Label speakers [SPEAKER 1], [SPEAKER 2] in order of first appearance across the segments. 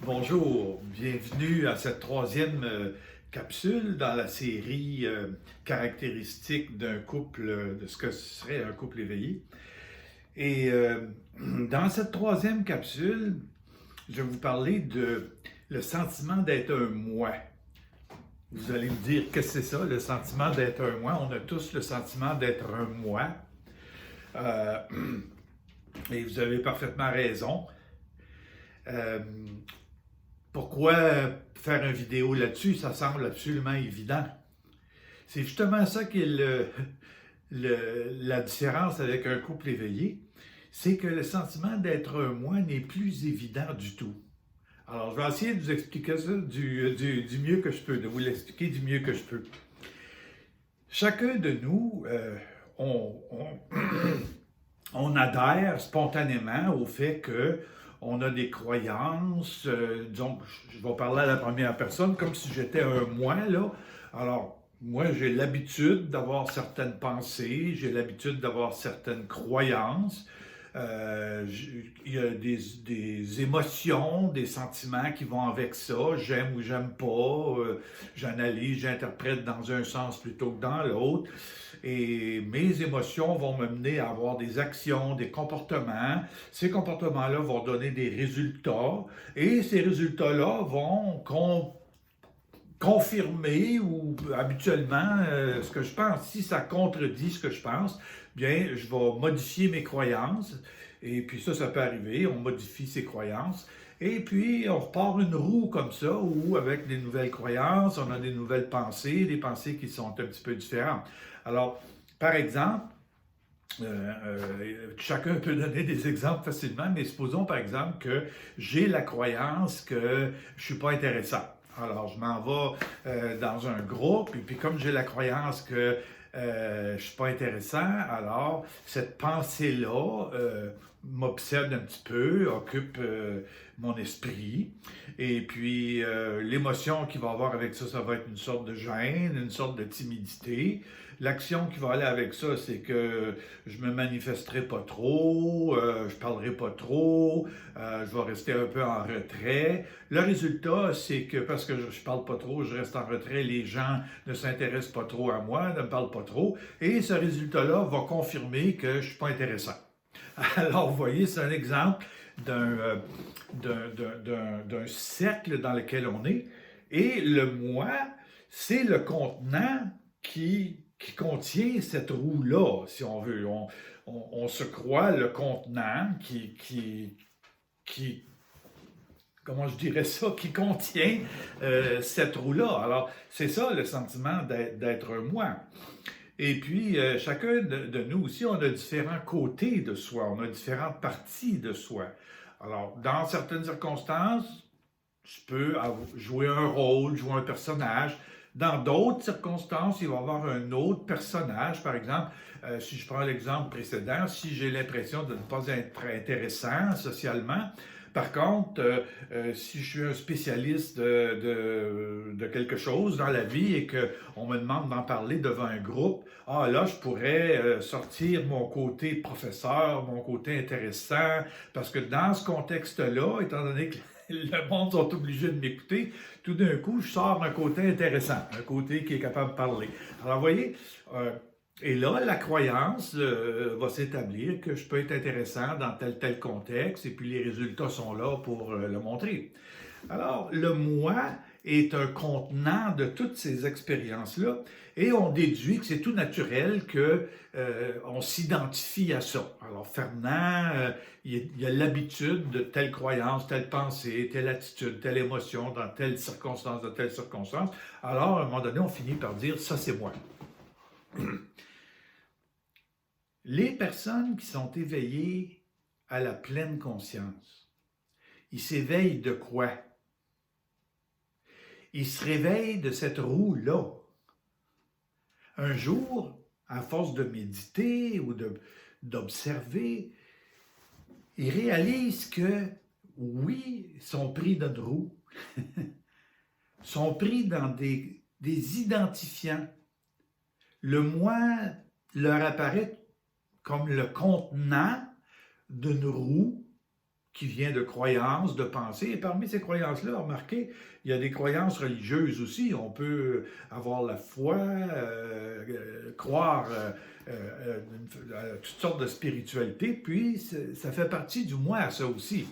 [SPEAKER 1] Bonjour, bienvenue à cette troisième capsule dans la série caractéristiques d'un couple, de ce que serait un couple éveillé. Et dans cette troisième capsule, je vais vous parler de le sentiment d'être un moi. Vous allez me dire, qu'est-ce que c'est ça, le sentiment d'être un moi? On a tous le sentiment d'être un moi. Euh, et vous avez parfaitement raison. Euh, Pourquoi faire une vidéo là-dessus? Ça semble absolument évident. C'est justement ça qui est la différence avec un couple éveillé, c'est que le sentiment d'être un moi n'est plus évident du tout. Alors, je vais essayer de vous expliquer ça du mieux que je peux, de vous l'expliquer du mieux que je peux. Chacun de nous, on adhère spontanément au fait que on a des croyances, disons, je vais parler à la première personne comme si j'étais un moi, là. Alors, moi, j'ai l'habitude d'avoir certaines pensées, j'ai l'habitude d'avoir certaines croyances. Il y a des émotions, des sentiments qui vont avec ça. J'aime ou j'aime pas. J'analyse, j'interprète dans un sens plutôt que dans l'autre. Et mes émotions vont me mener à avoir des actions, des comportements. Ces comportements-là vont donner des résultats. Et ces résultats-là vont confirmer ou habituellement ce que je pense. Si ça contredit ce que je pense, bien, je vais modifier mes croyances. Et puis ça peut arriver, on modifie ses croyances. Et puis, on repart une roue comme ça, où avec des nouvelles croyances, on a des nouvelles pensées, des pensées qui sont un petit peu différentes. Alors, par exemple, chacun peut donner des exemples facilement, mais supposons par exemple que j'ai la croyance que je suis pas intéressant. Alors, je m'en vais dans un groupe, et puis comme j'ai la croyance que je suis pas intéressant, alors cette pensée-là m'obsède un petit peu, occupe mon esprit, et puis l'émotion qui va avoir avec ça, ça va être une sorte de gêne, une sorte de timidité. L'action qui va aller avec ça, c'est que je me manifesterai pas trop, je parlerai pas trop, je vais rester un peu en retrait. Le résultat, c'est que parce que je parle pas trop, je reste en retrait, les gens ne s'intéressent pas trop à moi, ne me parlent pas trop, et ce résultat-là va confirmer que je suis pas intéressant. Alors, vous voyez, c'est un exemple d'un cercle dans lequel on est, et le moi, c'est le contenant qui contient cette roue-là, si on veut. On se croit le contenant qui comment je dirais ça, qui contient cette roue-là. Alors, c'est ça le sentiment d'être moi. Et puis, chacun de nous aussi, on a différents côtés de soi, on a différentes parties de soi. Alors, dans certaines circonstances, je peux jouer un rôle, jouer un personnage. Dans d'autres circonstances, il va y avoir un autre personnage. Par exemple, si je prends l'exemple précédent, si j'ai l'impression de ne pas être intéressant socialement, par contre, si je suis un spécialiste de quelque chose dans la vie et qu'on me demande d'en parler devant un groupe, ah là, je pourrais sortir mon côté professeur, mon côté intéressant, parce que dans ce contexte-là, étant donné que le monde sont obligés de m'écouter, tout d'un coup, je sors un côté intéressant, un côté qui est capable de parler. Alors, vous voyez, et là, la croyance va s'établir que je peux être intéressant dans tel contexte, et puis les résultats sont là pour le montrer. Alors, le moi est un contenant de toutes ces expériences-là, et on déduit que c'est tout naturel que on s'identifie à ça. Alors, Fernand, il a l'habitude de telle croyance, telle pensée, telle attitude, telle émotion, dans telle circonstance, dans telle circonstance. Alors, à un moment donné, on finit par dire, ça c'est moi. Les personnes qui sont éveillées à la pleine conscience, ils s'éveillent de quoi? Ils se réveillent de cette roue-là. Un jour, à force de méditer ou d'observer, ils réalisent que, oui, ils sont pris dans une roue, sont pris dans des identifiants. Le moi leur apparaît comme le contenant d'une roue qui vient de croyances, de pensées. Et parmi ces croyances-là, remarquez, il y a des croyances religieuses aussi. On peut avoir la foi, croire à toutes sortes de spiritualités, puis ça fait partie du moi, ça aussi.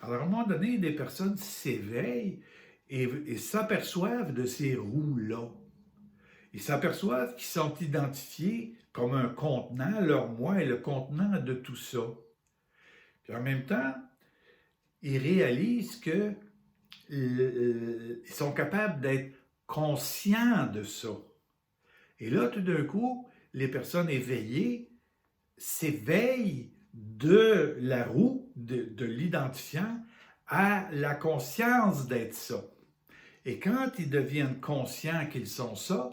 [SPEAKER 1] Alors, à un moment donné, des personnes s'éveillent et s'aperçoivent de ces roues-là. Ils s'aperçoivent qu'ils sont identifiés comme un contenant, leur moi est le contenant de tout ça. Puis en même temps, ils réalisent qu'ils sont capables d'être conscients de ça. Et là, tout d'un coup, les personnes éveillées s'éveillent de la roue, de l'identifiant, à la conscience d'être ça. Et quand ils deviennent conscients qu'ils sont ça,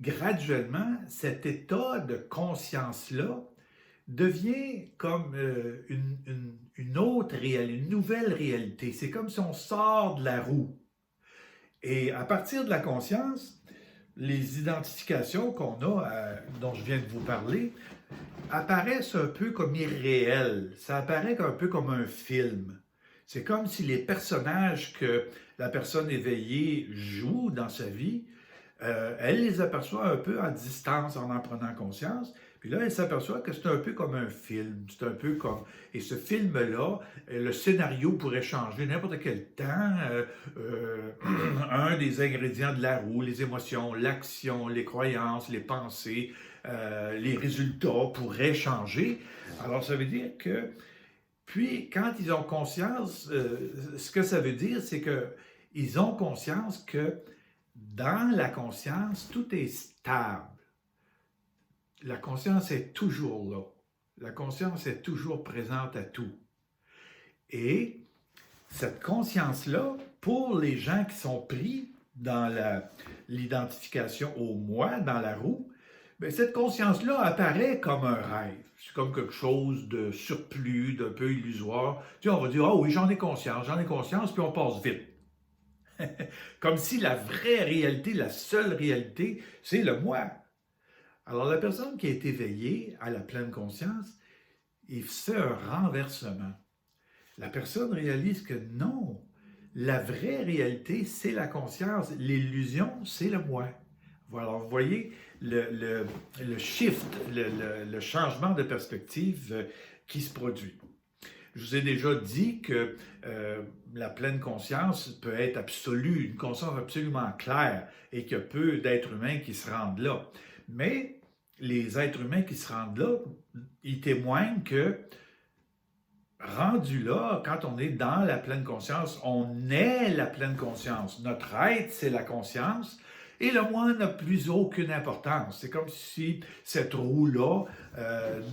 [SPEAKER 1] graduellement, cet état de conscience-là devient comme une autre réalité, une nouvelle réalité. C'est comme si on sort de la roue. Et à partir de la conscience, les identifications qu'on a, dont je viens de vous parler, apparaissent un peu comme irréelles. Ça apparaît un peu comme un film. C'est comme si les personnages que la personne éveillée joue dans sa vie, elle les aperçoit un peu à distance en prenant conscience. Puis là, elle s'aperçoit que c'est un peu comme un film. C'est un peu comme... Et ce film-là, le scénario pourrait changer n'importe quel temps. Un des ingrédients de la roue, les émotions, l'action, les croyances, les pensées, les résultats pourraient changer. Alors, ça veut dire que... Puis, quand ils ont conscience, ce que ça veut dire, c'est qu'ils ont conscience que dans la conscience, tout est stable. La conscience est toujours là. La conscience est toujours présente à tout. Et cette conscience-là, pour les gens qui sont pris dans l'identification au moi, dans la roue, bien, cette conscience-là apparaît comme un rêve. C'est comme quelque chose de surplus, d'un peu illusoire. Tu sais, on va dire, ah oui, j'en ai conscience, puis on passe vite. Comme si la vraie réalité, la seule réalité, c'est le moi. Alors, la personne qui est éveillée à la pleine conscience, il fait un renversement. La personne réalise que non, la vraie réalité, c'est la conscience. L'illusion, c'est le moi. Voilà, vous voyez le shift, le changement de perspective qui se produit. Je vous ai déjà dit que la pleine conscience peut être absolue, une conscience absolument claire, et qu'il y a peu d'êtres humains qui se rendent là. Mais les êtres humains qui se rendent là, ils témoignent que, rendu là, quand on est dans la pleine conscience, on est la pleine conscience. Notre être, c'est la conscience, et le moi n'a plus aucune importance. C'est comme si cette roue-là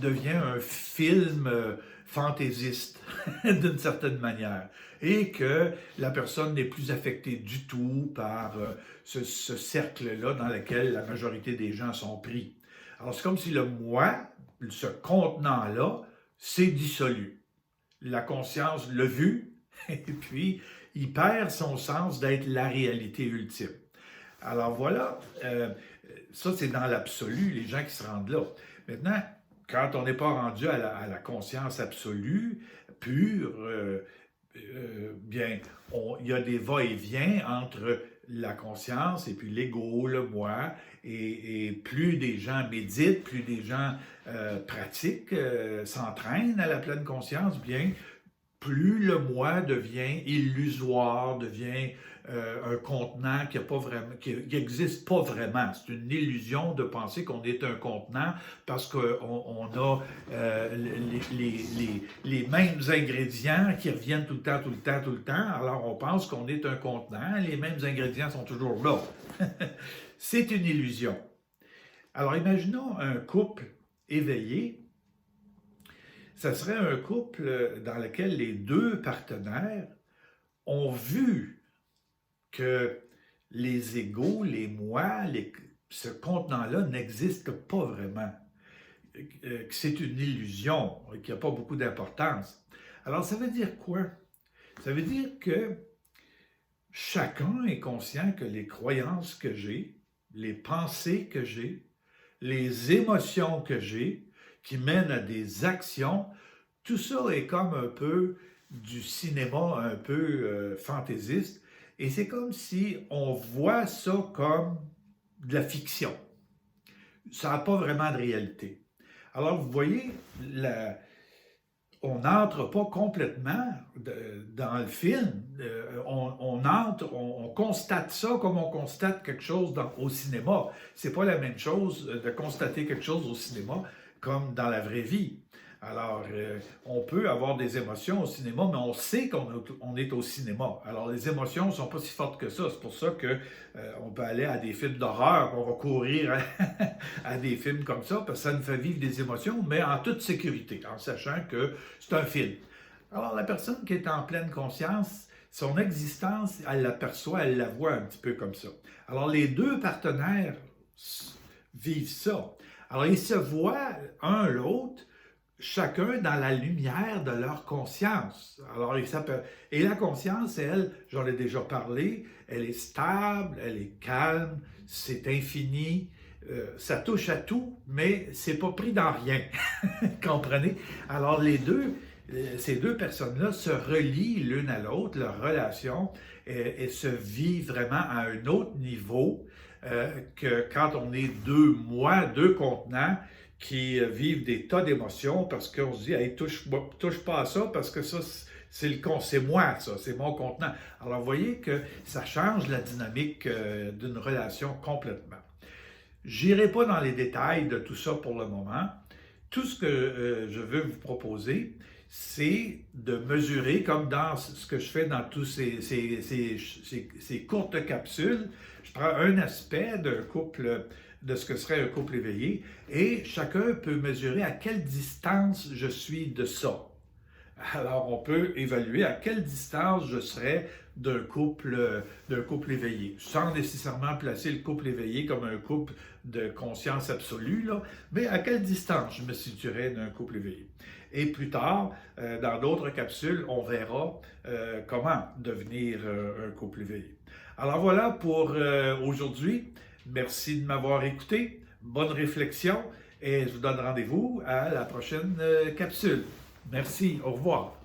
[SPEAKER 1] devient un film fantaisiste, d'une certaine manière, et que la personne n'est plus affectée du tout par ce cercle-là dans lequel la majorité des gens sont pris. Alors, c'est comme si le moi, ce contenant-là, s'est dissolu. La conscience l'a vu, et puis il perd son sens d'être la réalité ultime. Alors voilà, ça c'est dans l'absolu, les gens qui se rendent là. Maintenant, quand on n'est pas rendu à la conscience absolue, pure, bien, il y a des va-et-vient entre la conscience et puis l'ego, le moi, et plus des gens méditent, plus des gens pratiquent, s'entraînent à la pleine conscience, bien, plus le moi devient illusoire, devient un contenant qui n'existe pas vraiment. C'est une illusion de penser qu'on est un contenant parce qu'on a les mêmes ingrédients qui reviennent tout le temps. Alors on pense qu'on est un contenant, les mêmes ingrédients sont toujours là. C'est une illusion. Alors imaginons un couple éveillé. Ça serait un couple dans lequel les deux partenaires ont vu que les égos, les moi, ce contenant-là n'existe pas vraiment, que c'est une illusion, qu'il n'y a pas beaucoup d'importance. Alors, ça veut dire quoi? Ça veut dire que chacun est conscient que les croyances que j'ai, les pensées que j'ai, les émotions que j'ai, qui mènent à des actions, tout ça est comme un peu du cinéma un peu fantaisiste, et c'est comme si on voit ça comme de la fiction. Ça n'a pas vraiment de réalité. Alors, vous voyez, on n'entre pas complètement dans le film. On entre, on constate ça comme on constate quelque chose au cinéma. C'est pas la même chose de constater quelque chose au cinéma comme dans la vraie vie. Alors, on peut avoir des émotions au cinéma, mais on sait qu'on est au cinéma. Alors, les émotions ne sont pas si fortes que ça. C'est pour ça qu'on peut aller à des films d'horreur, on va courir à des films comme ça, parce que ça nous fait vivre des émotions, mais en toute sécurité, en sachant que c'est un film. Alors, la personne qui est en pleine conscience, son existence, elle l'aperçoit, elle la voit un petit peu comme ça. Alors, les deux partenaires vivent ça. Alors, ils se voient un l'autre, chacun dans la lumière de leur conscience. Alors, et la conscience, elle, j'en ai déjà parlé, elle est stable, elle est calme, c'est infini, ça touche à tout, mais c'est pas pris dans rien. Comprenez? Alors, ces deux personnes-là se relient l'une à l'autre, leur relation, et se vit vraiment à un autre niveau que quand on est deux moi, deux contenants, qui vivent des tas d'émotions parce qu'on se dit hey, touche pas à ça parce que ça, c'est moi, ça, c'est mon contenant. Alors, vous voyez que ça change la dynamique d'une relation complètement. J'irai pas dans les détails de tout ça pour le moment. Tout ce que je veux vous proposer, c'est de mesurer, comme dans ce que je fais dans tous ces courtes capsules, je prends un aspect d'un couple, de ce que serait un couple éveillé, et chacun peut mesurer à quelle distance je suis de ça. Alors, on peut évaluer à quelle distance je serais d'un couple éveillé, sans nécessairement placer le couple éveillé comme un couple de conscience absolue, là, mais à quelle distance je me situerais d'un couple éveillé. Et plus tard, dans d'autres capsules, on verra comment devenir un couple éveillé. Alors voilà pour aujourd'hui. Merci de m'avoir écouté. Bonne réflexion et je vous donne rendez-vous à la prochaine capsule. Merci, au revoir.